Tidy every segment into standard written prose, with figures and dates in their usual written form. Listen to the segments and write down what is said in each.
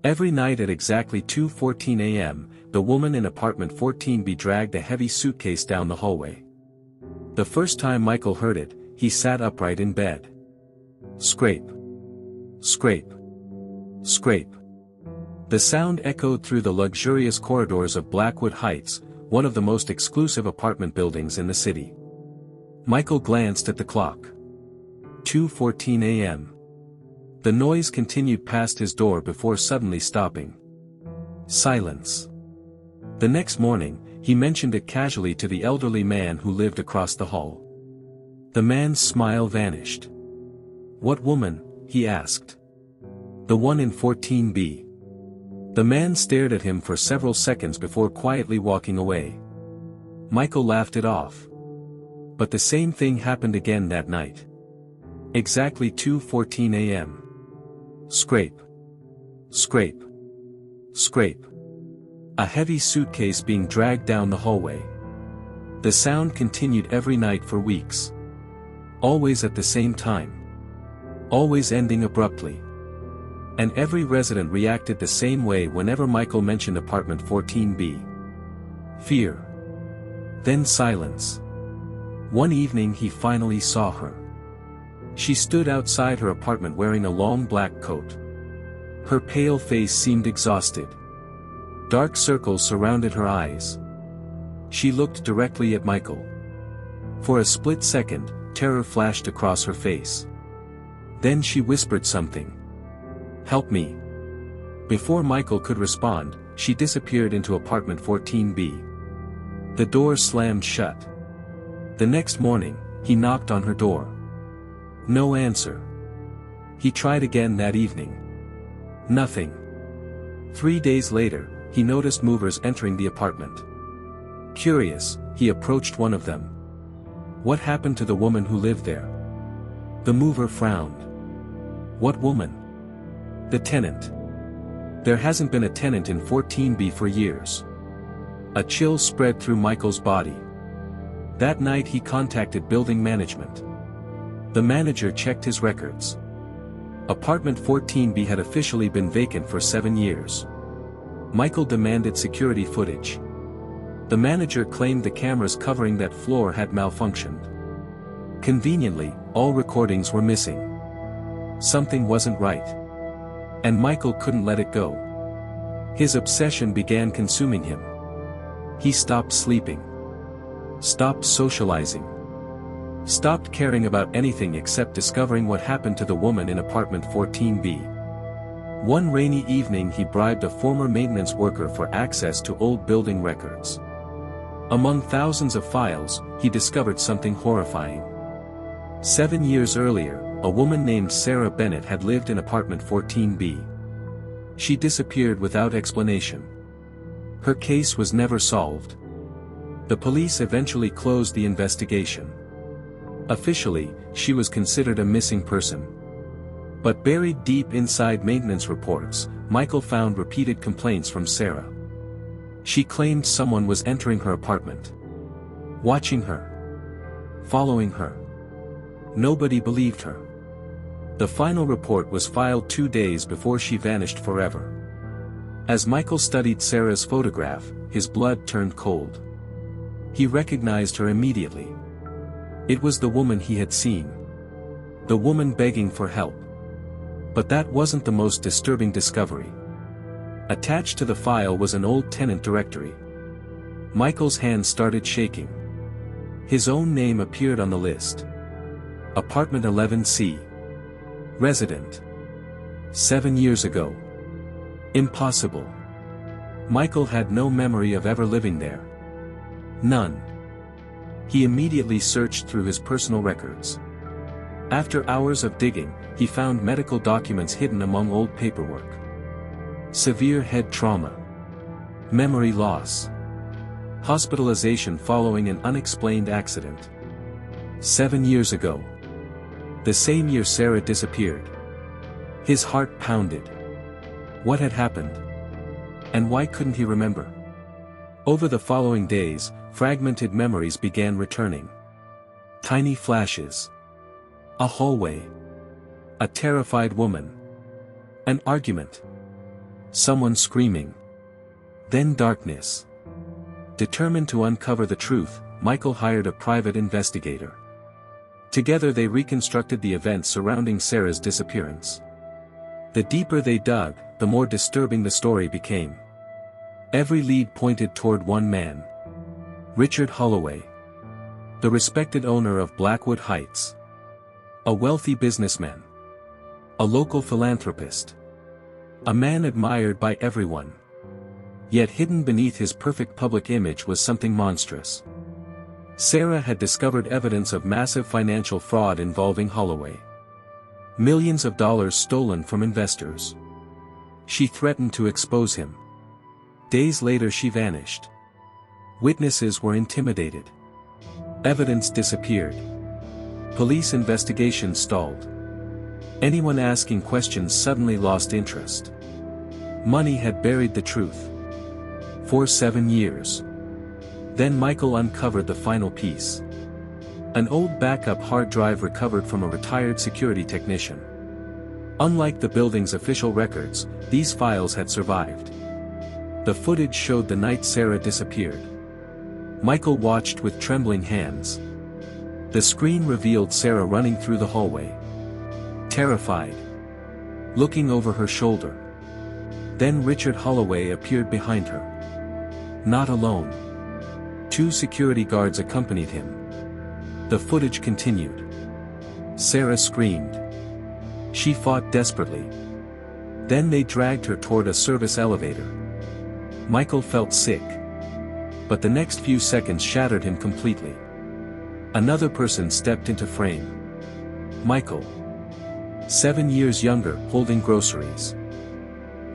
Every night at exactly 2:14 a.m., the woman in apartment 14B dragged a heavy suitcase down the hallway. The first time Michael heard it, he sat upright in bed. Scrape. Scrape. Scrape. The sound echoed through the luxurious corridors of Blackwood Heights, one of the most exclusive apartment buildings in the city. Michael glanced at the clock. 2:14 a.m. The noise continued past his door before suddenly stopping. Silence. The next morning, he mentioned it casually to the elderly man who lived across the hall. The man's smile vanished. "What woman?" he asked. "The one in 14B. The man stared at him for several seconds before quietly walking away. Michael laughed it off. But the same thing happened again that night. Exactly 2:14 a.m. Scrape. Scrape. Scrape. A heavy suitcase being dragged down the hallway. The sound continued every night for weeks. Always at the same time. Always ending abruptly. And every resident reacted the same way whenever Michael mentioned apartment 14B. Fear. Then silence. One evening he finally saw her. She stood outside her apartment wearing a long black coat. Her pale face seemed exhausted. Dark circles surrounded her eyes. She looked directly at Michael. For a split second, terror flashed across her face. Then she whispered something. "Help me." Before Michael could respond, she disappeared into apartment 14B. The door slammed shut. The next morning, he knocked on her door. No answer. He tried again that evening. Nothing. 3 days later, he noticed movers entering the apartment. Curious, he approached one of them. "What happened to the woman who lived there?" The mover frowned. "What woman?" "The tenant. There hasn't been a tenant in 14B for years." A chill spread through Michael's body. That night he contacted building management. The manager checked his records. Apartment 14B had officially been vacant for 7 years. Michael demanded security footage. The manager claimed the cameras covering that floor had malfunctioned. Conveniently, all recordings were missing. Something wasn't right. And Michael couldn't let it go. His obsession began consuming him. He stopped sleeping. Stopped socializing. Stopped caring about anything except discovering what happened to the woman in apartment 14B. One rainy evening he bribed a former maintenance worker for access to old building records. Among thousands of files, he discovered something horrifying. 7 years earlier, a woman named Sarah Bennett had lived in apartment 14B. She disappeared without explanation. Her case was never solved. The police eventually closed the investigation. Officially, she was considered a missing person. But buried deep inside maintenance reports, Michael found repeated complaints from Sarah. She claimed someone was entering her apartment. Watching her. Following her. Nobody believed her. The final report was filed 2 days before she vanished forever. As Michael studied Sarah's photograph, his blood turned cold. He recognized her immediately. It was the woman he had seen. The woman begging for help. But that wasn't the most disturbing discovery. Attached to the file was an old tenant directory. Michael's hand started shaking. His own name appeared on the list. Apartment 11C. Resident. 7 years ago. Impossible. Michael had no memory of ever living there. None. He immediately searched through his personal records. After hours of digging, he found medical documents hidden among old paperwork. Severe head trauma. Memory loss. Hospitalization following an unexplained accident. 7 years ago. The same year Sarah disappeared. His heart pounded. What had happened? And why couldn't he remember? Over the following days, fragmented memories began returning. Tiny flashes. A hallway. A terrified woman. An argument. Someone screaming. Then darkness. Determined to uncover the truth, Michael hired a private investigator. Together they reconstructed the events surrounding Sarah's disappearance. The deeper they dug, the more disturbing the story became. Every lead pointed toward one man. Richard Holloway. The respected owner of Blackwood Heights. A wealthy businessman. A local philanthropist. A man admired by everyone. Yet hidden beneath his perfect public image was something monstrous. Sarah had discovered evidence of massive financial fraud involving Holloway. Millions of dollars stolen from investors. She threatened to expose him. Days later she vanished. Witnesses were intimidated. Evidence disappeared. Police investigation stalled. Anyone asking questions suddenly lost interest. Money had buried the truth. For 7 years. Then Michael uncovered the final piece. An old backup hard drive recovered from a retired security technician. Unlike the building's official records, these files had survived. The footage showed the night Sarah disappeared. Michael watched with trembling hands. The screen revealed Sarah running through the hallway. Terrified. Looking over her shoulder. Then Richard Holloway appeared behind her. Not alone. 2 security guards accompanied him. The footage continued. Sarah screamed. She fought desperately. Then they dragged her toward a service elevator. Michael felt sick. But the next few seconds shattered him completely. Another person stepped into frame. Michael. 7 years younger, holding groceries.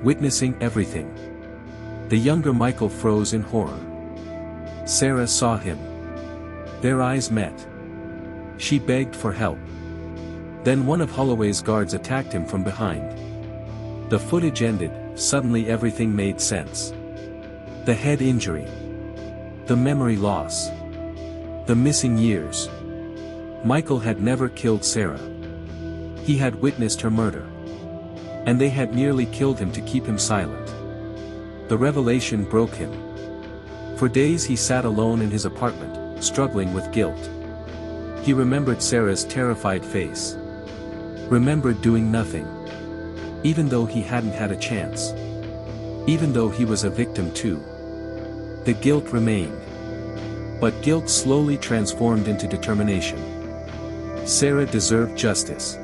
Witnessing everything. The younger Michael froze in horror. Sarah saw him. Their eyes met. She begged for help. Then one of Holloway's guards attacked him from behind. The footage ended. Suddenly everything made sense. The head injury. The memory loss. The missing years. Michael had never killed Sarah. He had witnessed her murder. And they had nearly killed him to keep him silent. The revelation broke him. For days he sat alone in his apartment, struggling with guilt. He remembered Sarah's terrified face. Remembered doing nothing. Even though he hadn't had a chance. Even though he was a victim too. The guilt remained. But guilt slowly transformed into determination. Sarah deserved justice.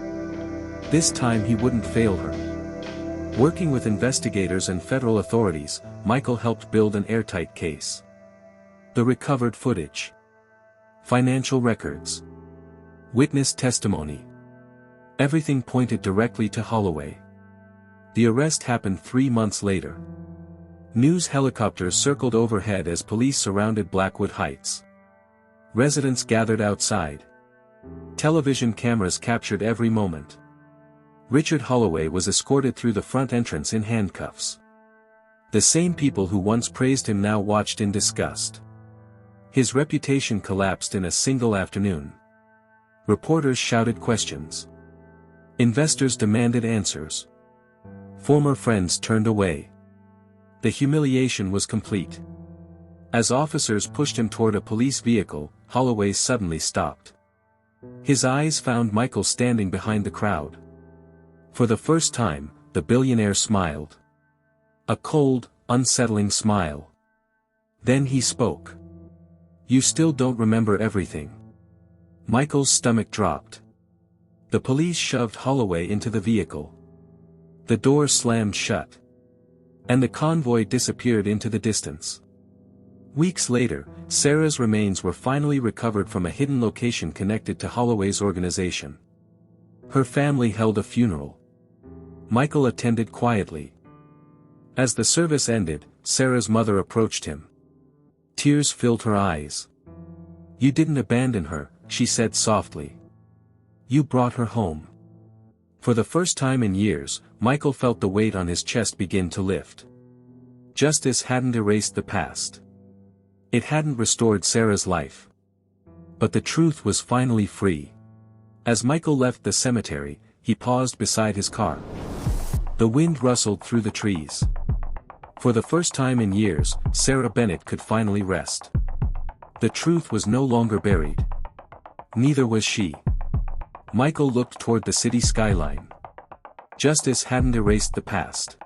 This time he wouldn't fail her. Working with investigators and federal authorities, Michael helped build an airtight case. The recovered footage. Financial records. Witness testimony. Everything pointed directly to Holloway. The arrest happened 3 months later. News helicopters circled overhead as police surrounded Blackwood Heights. Residents gathered outside. Television cameras captured every moment. Richard Holloway was escorted through the front entrance in handcuffs. The same people who once praised him now watched in disgust. His reputation collapsed in a single afternoon. Reporters shouted questions. Investors demanded answers. Former friends turned away. The humiliation was complete. As officers pushed him toward a police vehicle, Holloway suddenly stopped. His eyes found Michael standing behind the crowd. For the first time, the billionaire smiled. A cold, unsettling smile. Then he spoke. "You still don't remember everything." Michael's stomach dropped. The police shoved Holloway into the vehicle. The door slammed shut. And the convoy disappeared into the distance. Weeks later, Sarah's remains were finally recovered from a hidden location connected to Holloway's organization. Her family held a funeral. Michael attended quietly. As the service ended, Sarah's mother approached him. Tears filled her eyes. "You didn't abandon her," she said softly. "You brought her home." For the first time in years, Michael felt the weight on his chest begin to lift. Justice hadn't erased the past. It hadn't restored Sarah's life. But the truth was finally free. As Michael left the cemetery, he paused beside his car. The wind rustled through the trees. For the first time in years, Sarah Bennett could finally rest. The truth was no longer buried. Neither was she. Michael looked toward the city skyline. Justice hadn't erased the past.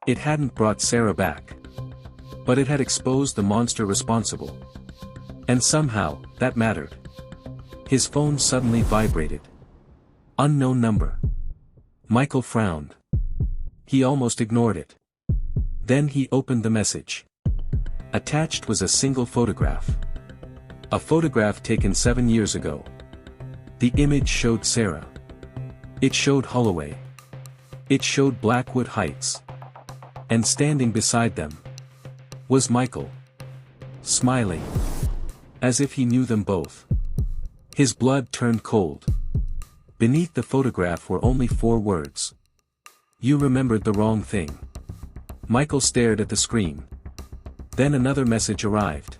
It hadn't brought Sarah back. But it had exposed the monster responsible. And somehow, that mattered. His phone suddenly vibrated. Unknown number. Michael frowned. He almost ignored it. Then he opened the message. Attached was a single photograph. A photograph taken 7 years ago. The image showed Sarah. It showed Holloway. It showed Blackwood Heights. And standing beside them was Michael. Smiling. As if he knew them both. His blood turned cold. Beneath the photograph were only 4 words. You remembered the wrong thing. Michael stared at the screen. Then another message arrived.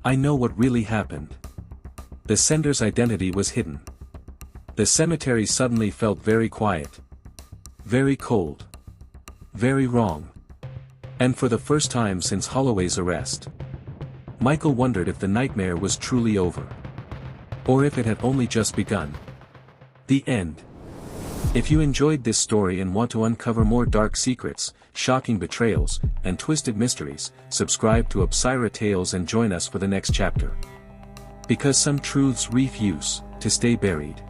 I know what really happened. The sender's identity was hidden. The cemetery suddenly felt very quiet. Very cold. Very wrong. And for the first time since Holloway's arrest, Michael wondered if the nightmare was truly over. Or if it had only just begun. The end. If you enjoyed this story and want to uncover more dark secrets, shocking betrayals, and twisted mysteries, subscribe to Obscyra Tales and join us for the next chapter. Because some truths refuse to stay buried.